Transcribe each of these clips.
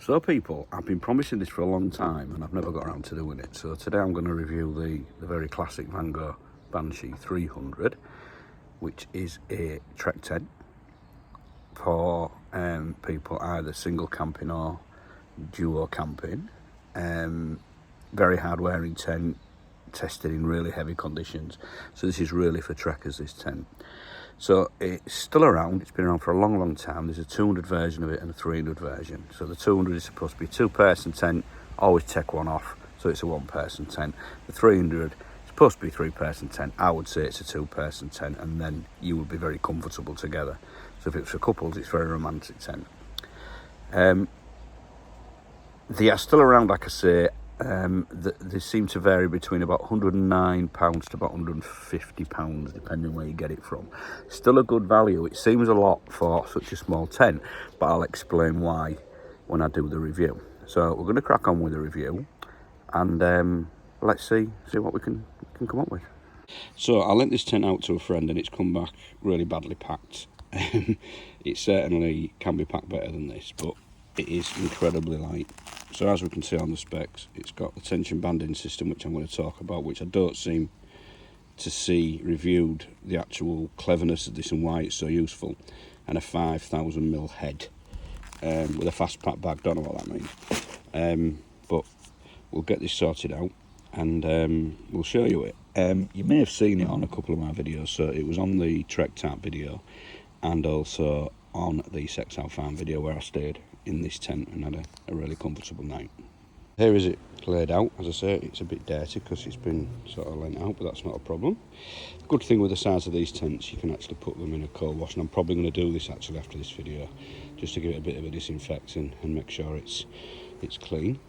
So people, I've been promising this for a long time and I've never got around to doing it. So today I'm going to review the very classic Vango Banshee 300, which is a trek tent for people either single camping or duo camping. Very hard wearing tent, tested in really heavy conditions. So this is really for trekkers, this tent. So it's still around, it's been around for a long time. There's a 200 version of it and a 300 version. So the 200 is supposed to be a two-person tent, always take one off, so it's a one-person tent. The 300 is supposed to be a three-person tent. I would say it's a two-person tent, and then you would be very comfortable together. So if it's for couples, it's a very romantic tent. They are still around, like I say. They seem to vary between about £109 to about £150, depending where you get it from. Still a good value. It seems a lot for such a small tent, but I'll explain why when I do the review. So we're going to crack on with the review, and let's see what we can come up with. So I lent this tent out to a friend, and it's come back really badly packed. It certainly can be packed better than this, but it is incredibly light. So as we can see on the specs, it's got the tension banding system, which I'm going to talk about, which I don't seem to see reviewed, the actual cleverness of this and why it's so useful, and a 5,000mm head with a fast pack bag. Don't know what that means, but we'll get this sorted out and we'll show you it. You may have seen it on a couple of my videos. So it was on the Trek Tap video and also on the Sex Out Farm video, where I stayed in this tent and had a really comfortable night. Here is it laid out. As I say, it's a bit dirty because it's been sort of lent out, but that's not a problem. Good thing with the size of these tents, you can actually put them in a cold wash, and I'm probably going to do this actually after this video, just to give it a bit of a disinfecting and make sure it's clean.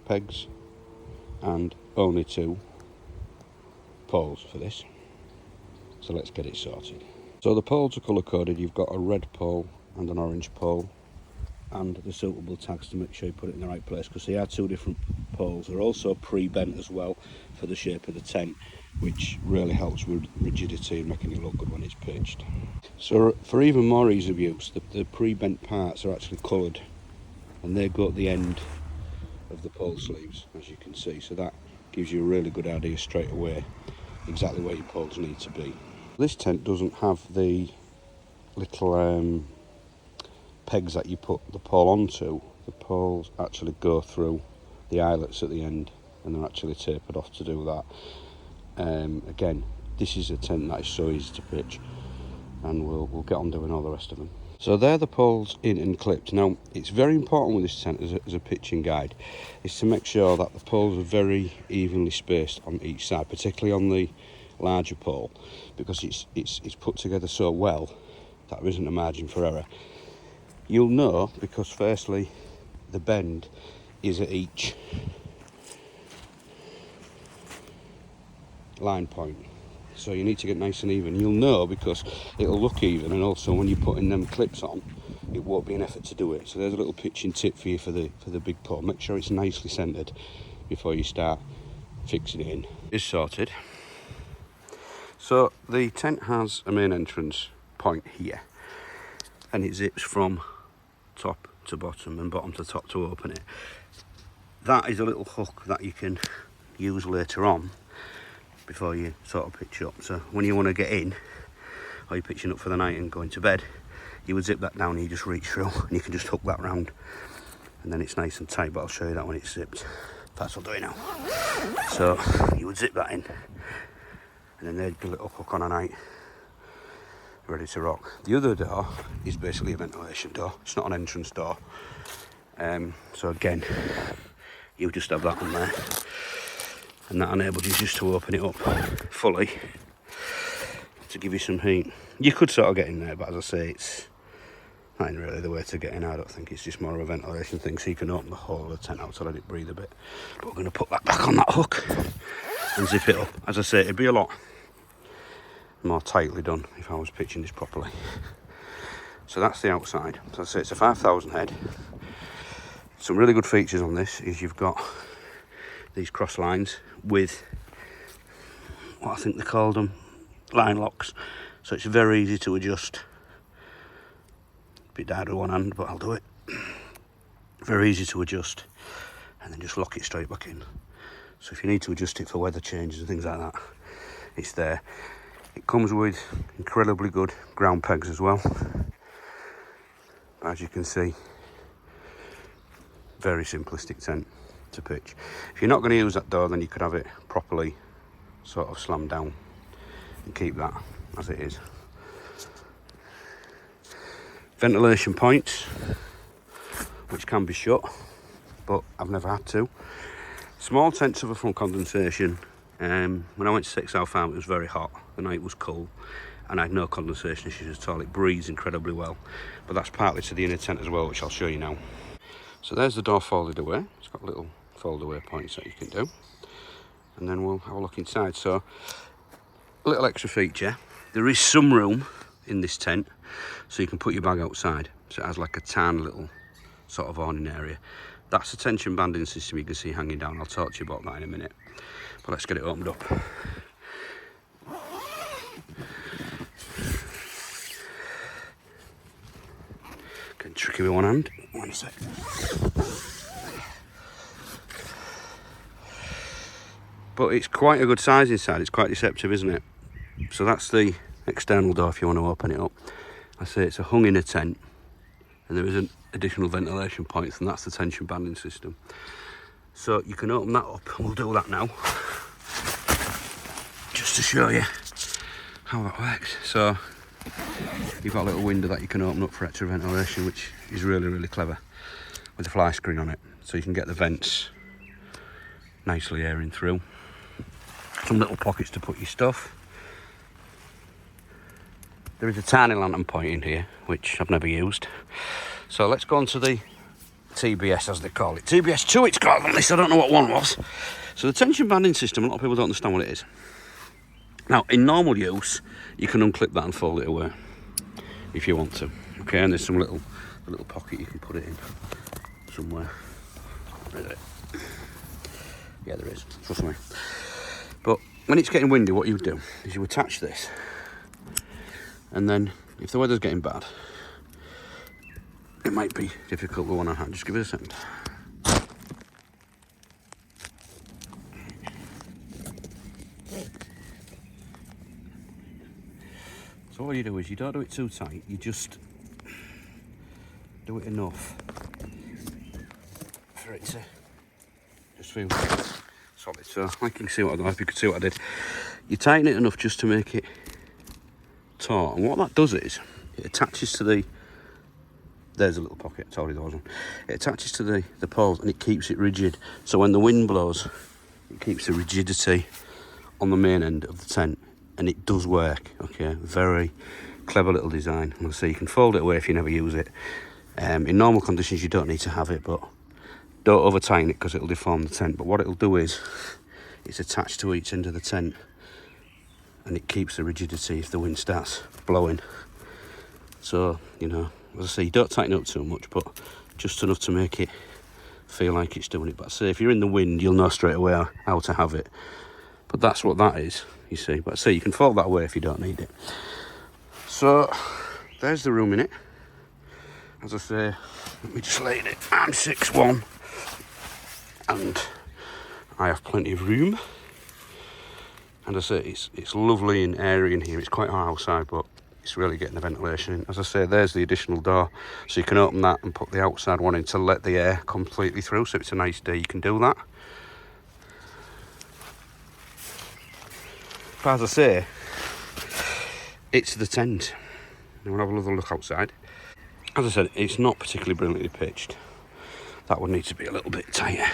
Pegs and only 2 poles for this. So let's get it sorted. So the poles are colour coded. You've got a red pole and an orange pole, and the suitable tags to make sure you put it in the right place, because they are 2 different poles. They're also pre-bent as well for the shape of the tent, which really helps with rigidity and making it look good when it's pitched. So for even more ease of use, the pre-bent parts are actually coloured, and they go at the end of the pole sleeves, as you can see. So that gives you a really good idea straight away exactly where your poles need to be. This tent doesn't have the little pegs that you put the pole onto. The poles actually go through the eyelets at the end, and they're actually tapered off to do that. Again, this is a tent that is so easy to pitch, and we'll get on doing all the rest of them. So they're the poles in and clipped. Now, it's very important with this tent as a pitching guide, is to make sure that the poles are very evenly spaced on each side, particularly on the larger pole, because it's put together so well that there isn't a margin for error. You'll know because firstly the bend is at each line point, so you need to get nice and even. You'll know because it'll look even, and also when you're putting them clips on, it won't be an effort to do it. So there's a little pitching tip for you for the big pole. Make sure it's nicely centered before you start fixing it in. It's sorted. So the tent has a main entrance point here, and it zips from top to bottom and bottom to top to open it. That is a little hook that you can use later on before you sort of pitch up. So when you want to get in, or you're pitching up for the night and going to bed, you would zip that down and you just reach through, and you can just hook that round, and then it's nice and tight. But I'll show you that when it's zipped. That's what I'll do it now. So you would zip that in, and then there'd be a little hook on a night, ready to rock. The other door is basically a ventilation door. It's not an entrance door. So again, you just have that on there, and that enables you just to open it up fully to give you some heat. You could sort of get in there, but as I say, it's not really the way to get in. I don't think. It's just more of a ventilation thing, so you can open the whole of the tent out to let it breathe a bit. But we're going to put that back on that hook and zip it up. As I say, it'd be a lot more tightly done if I was pitching this properly. So that's the outside. So I say it's a 5,000 head. Some really good features on this is you've got these cross lines with what I think they called them, line locks. So it's very easy to adjust. A bit hard with one hand, but I'll do it. Very easy to adjust, and then just lock it straight back in. So if you need to adjust it for weather changes and things like that, it's there. It comes with incredibly good ground pegs as well. As you can see, very simplistic tent to pitch. If you're not going to use that door, then you could have it properly sort of slammed down and keep that as it is. Ventilation points, which can be shut, but I've never had to. Small tent suffer from condensation. When I went to 6 South Farm, it was very hot, the night was cool, and I had no condensation issues at all. It breathes incredibly well, but that's partly to the inner tent as well, which I'll show you now. So there's the door folded away. It's got little fold away points that you can do, and then we'll have a look inside. So a little extra feature, there is some room in this tent so you can put your bag outside, so it has like a tan little sort of awning area. That's the tension banding system you can see hanging down. I'll talk to you about that in a minute, but let's get it opened up. Getting tricky with one hand. One sec. But it's quite a good size inside. It's quite deceptive, isn't it? So that's the external door if you want to open it up. I say it's a hung inner tent, and there is an additional ventilation points, and that's the tension banding system. So you can open that up, and we'll do that now, just to show you how that works. So you've got a little window that you can open up for extra ventilation, which is really, really clever, with a fly screen on it, so you can get the vents nicely airing through. Some little pockets to put your stuff. There is a tiny lantern point in here, which I've never used. So let's go on to the TBS, as they call it. TBS 2 it's called on this, I don't know what one was. So the tension banding system, a lot of people don't understand what it is. Now, in normal use, you can unclip that and fold it away, if you want to. Okay, and there's some little pocket you can put it in somewhere. Is it? Yeah, there is, trust me. But when it's getting windy, what you do is you attach this, and then if the weather's getting bad, it might be difficult with one hand. Just give it a second. So what you do is you don't do it too tight, you just do it enough for it to just feel solid. So like you can see what I did, if you could see what I did, you tighten it enough just to make it taut, and what that does is it attaches to the, there's a little pocket, I told you there was one. It attaches to the poles and it keeps it rigid, so when the wind blows it keeps the rigidity on the main end of the tent, and it does work. Okay, very clever little design. And so you can fold it away if you never use it. In normal conditions you don't need to have it, but don't over tighten it because it'll deform the tent. But what it'll do is it's attached to each end of the tent, and it keeps the rigidity if the wind starts blowing. So, you know, as I say, you don't tighten up too much, but just enough to make it feel like it's doing it. But I say, if you're in the wind, you'll know straight away how to have it. But that's what that is, you see. But I say, you can fold that away if you don't need it. So, there's the room in it. As I say, let me just lay in it. I'm 6'1", and I have plenty of room. And I say, it's lovely and airy in here. It's quite hot outside, but it's really getting the ventilation in. As I say, there's the additional door, so you can open that and put the outside one in to let the air completely through. So if it's a nice day, you can do that. But as I say, it's the tent. Now we'll have another look outside. As I said, it's not particularly brilliantly pitched. That would need to be a little bit tighter,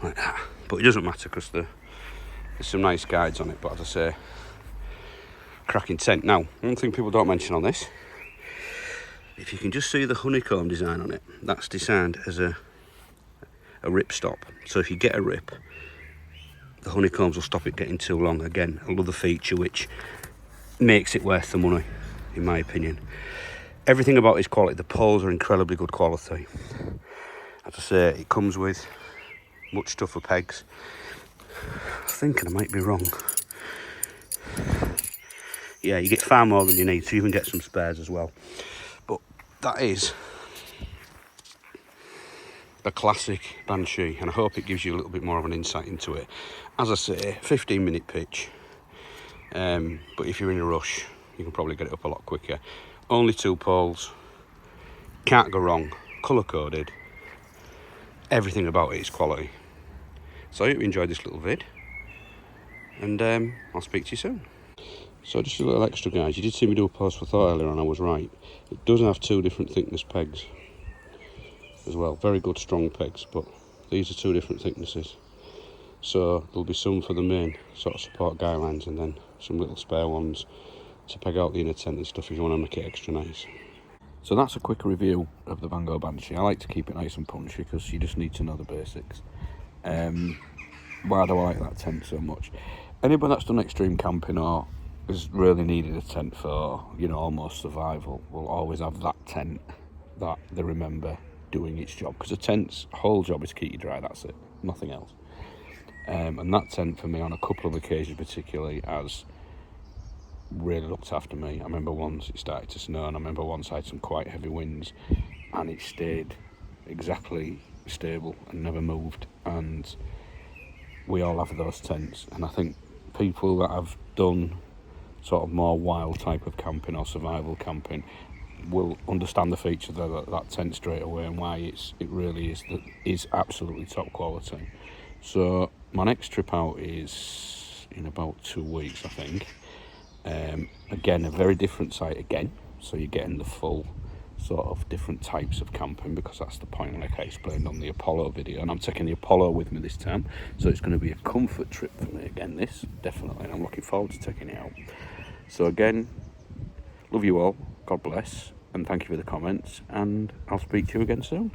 like that. But it doesn't matter because there's some nice guides on it. But as I say, cracking tent. Now, one thing people don't mention on this, if you can just see the honeycomb design on it, that's designed as a rip stop. So if you get a rip, the honeycombs will stop it getting too long. Again, another feature which makes it worth the money, in my opinion. Everything about its quality, the poles are incredibly good quality. As I say, it comes with much tougher pegs. I'm thinking I might be wrong. Yeah, you get far more than you need, so you can get some spares as well. But that is a classic Banshee, and I hope it gives you a little bit more of an insight into it. As I say, 15-minute pitch, but if you're in a rush, you can probably get it up a lot quicker. Only 2 poles, can't go wrong, colour-coded, everything about it is quality. So I hope you enjoyed this little vid, and I'll speak to you soon. So just a little extra, guys, you did see me do a post for thought earlier and I was right. It does have 2 different thickness pegs as well, very good strong pegs, but these are 2 different thicknesses. So there'll be some for the main sort of support guy lines, and then some little spare ones to peg out the inner tent and stuff if you want to make it extra nice. So that's a quick review of the Vango Banshee. I like to keep it nice and punchy because you just need to know the basics. Why do I like that tent so much? Anybody that's done extreme camping or has really needed a tent for, you know, almost survival will always have that tent that they remember doing its job, because a tent's whole job is to keep you dry, that's it, nothing else. And that tent for me on a couple of occasions particularly has really looked after me. I remember once it started to snow, and I remember once I had some quite heavy winds and it stayed exactly stable and never moved. And we all have those tents, and I think people that have done sort of more wild type of camping or survival camping will understand the features of that tent straight away, and why it really is absolutely top quality. So my next trip out is in about 2 weeks, I think. Again, a very different site again, so you're getting the full sort of different types of camping, because that's the point, like I explained on the Apollo video, and I'm taking the Apollo with me this time, so it's going to be a comfort trip for me again, this, definitely, and I'm looking forward to taking it out. So again, love you all, God bless, and thank you for the comments, and I'll speak to you again soon.